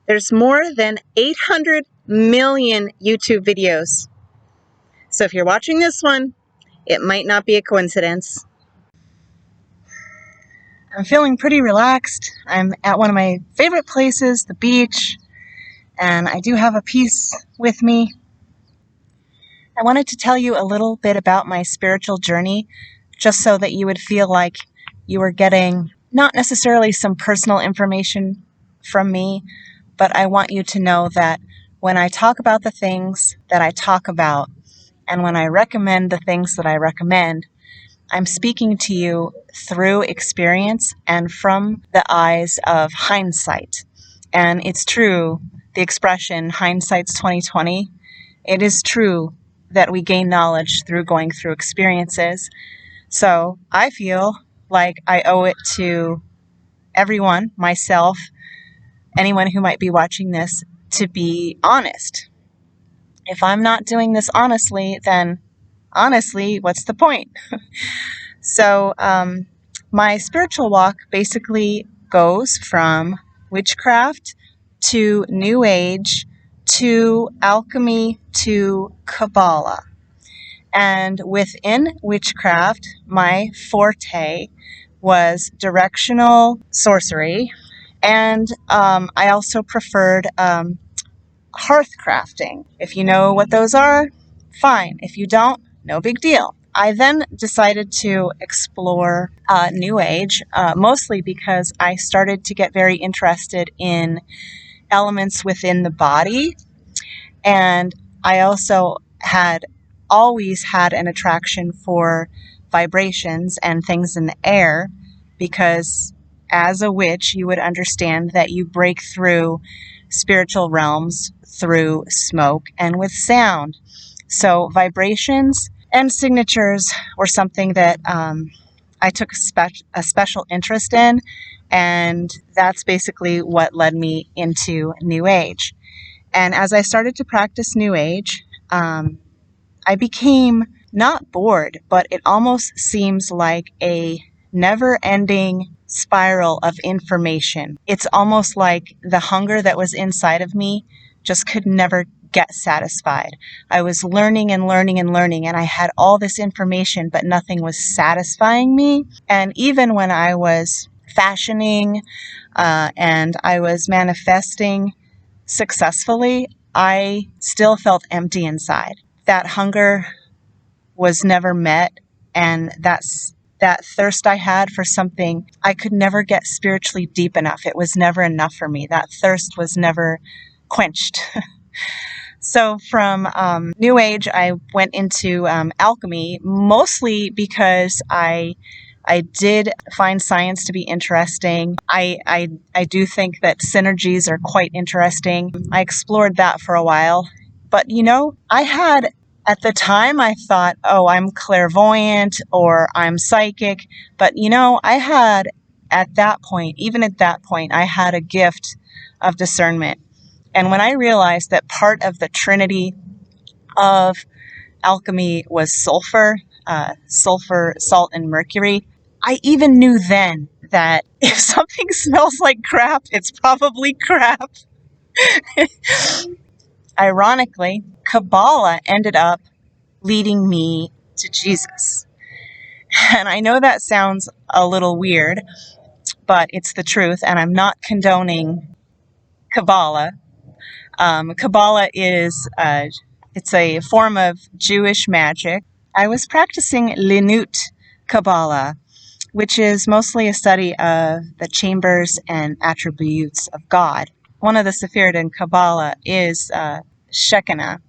There's more than 800 million YouTube videos. So if you're watching this one, it might not be a coincidence. I'm feeling pretty relaxed. I'm at one of my favorite places, the beach, and I do have a piece with me. I wanted to tell you a little bit about my spiritual journey, just so that you would feel like you were getting not necessarily some personal information from me, but I want you to know that when I talk about the things that I talk about, and when I recommend the things that I recommend, I'm speaking to you through experience and from the eyes of hindsight. And it's true, the expression, hindsight's 2020, it is true that we gain knowledge through going through experiences. So I feel like I owe it to everyone, myself, anyone who might be watching this, to be honest. If I'm not doing this honestly, then honestly, what's the point? So my spiritual walk basically goes from witchcraft to New Age to alchemy to Kabbalah. And within witchcraft, my forte was directional sorcery, and I also preferred hearth crafting. If you know what those are, fine. If you don't, no big deal. I then decided to explore New Age, mostly because I started to get very interested in elements within the body, and I also had always had an attraction for vibrations and things in the air, because as a witch, you would understand that you break through spiritual realms through smoke and with sound. So vibrations and signatures were something that I took a special interest in, and that's basically what led me into New Age. And as I started to practice New Age, I became not bored, but it almost seems like a never-ending spiral of information. It's almost like the hunger that was inside of me just could never get satisfied. I was learning and learning and learning, and I had all this information, but nothing was satisfying me. And even when I was fashioning and I was manifesting successfully, I still felt empty inside. That hunger was never met, and that thirst I had for something, I could never get spiritually deep enough. It was never enough for me. That thirst was never quenched. So from New Age, I went into alchemy, mostly because I did find science to be interesting. I do think that synergies are quite interesting. I explored that for a while. But, at the time, I thought, oh, I'm clairvoyant or I'm psychic. But, I had even at that point, I had a gift of discernment. And when I realized that part of the trinity of alchemy was sulfur, salt, and mercury, I even knew then that if something smells like crap, it's probably crap. Ironically, Kabbalah ended up leading me to Jesus. And I know that sounds a little weird, but it's the truth, and I'm not condoning Kabbalah. Kabbalah is it's a form of Jewish magic. I was practicing Linut Kabbalah, which is mostly a study of the chambers and attributes of God. One of the Sephirot in Kabbalah is Shekinah,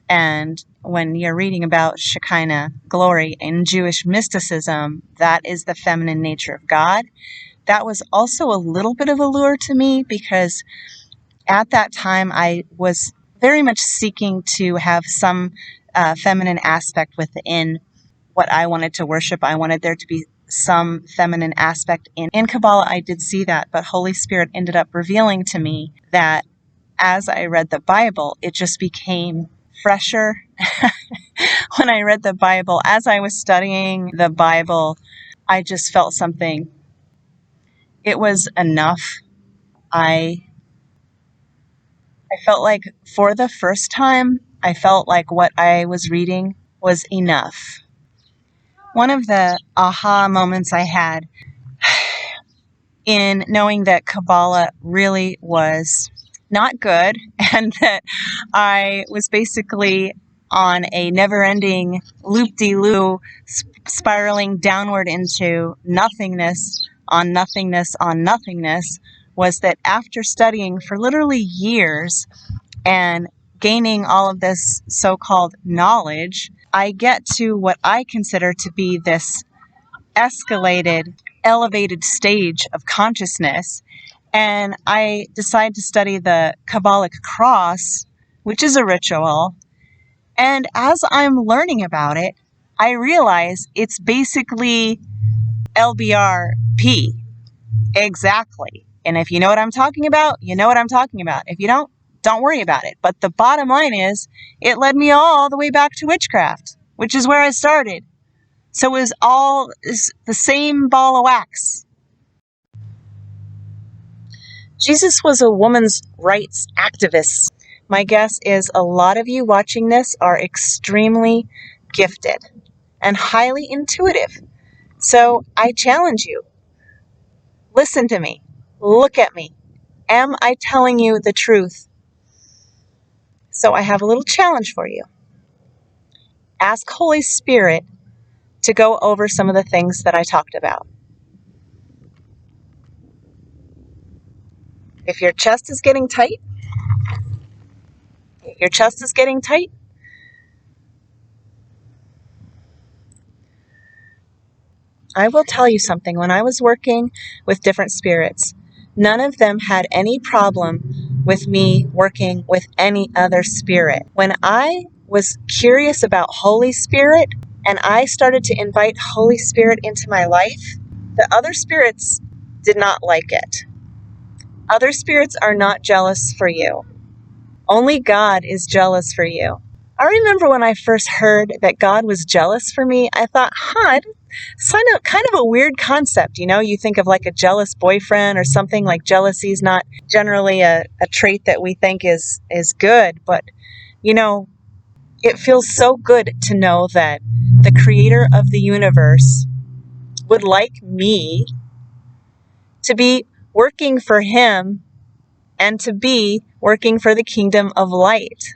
and when you're reading about Shekinah glory in Jewish mysticism, that is the feminine nature of God. That was also a little bit of a lure to me, because at that time I was very much seeking to have some feminine aspect within what I wanted to worship. I wanted there to be some feminine aspect in Kabbalah. I did see that, but Holy Spirit ended up revealing to me that as I read the Bible, it just became fresher. When I read the Bible, as I was studying the Bible, I just felt something. It was enough. I I felt like for the first time, I felt like what I was reading was enough. One of the aha moments I had in knowing that Kabbalah really was not good and that I was basically on a never-ending loop-de-loo spiraling downward into nothingness on nothingness on nothingness was that after studying for literally years and gaining all of this so-called knowledge, I get to what I consider to be this escalated, elevated stage of consciousness, and I decide to study the Kabbalic cross, which is a ritual. And as I'm learning about it, I realize it's basically LBRP. Exactly. And if you know what I'm talking about, you know what I'm talking about. If you don't worry about it. But the bottom line is, it led me all the way back to witchcraft, which is where I started. So it was all the same ball of wax. Jesus was a woman's rights activist. My guess is a lot of you watching this are extremely gifted and highly intuitive. So I challenge you. Listen to me. Look at me. Am I telling you the truth? So I have a little challenge for you. Ask Holy Spirit to go over some of the things that I talked about. If your chest is getting tight, I will tell you something. When I was working with different spirits, none of them had any problem with me working with any other spirit. When I was curious about Holy Spirit and I started to invite Holy Spirit into my life, the other spirits did not like it. Other spirits are not jealous for you. Only God is jealous for you. I remember when I first heard that God was jealous for me, I thought, it's kind of a weird concept. You think of like a jealous boyfriend or something. Like jealousy is not generally a trait that we think is good. But, it feels so good to know that the creator of the universe would like me to be working for him and to be working for the kingdom of light.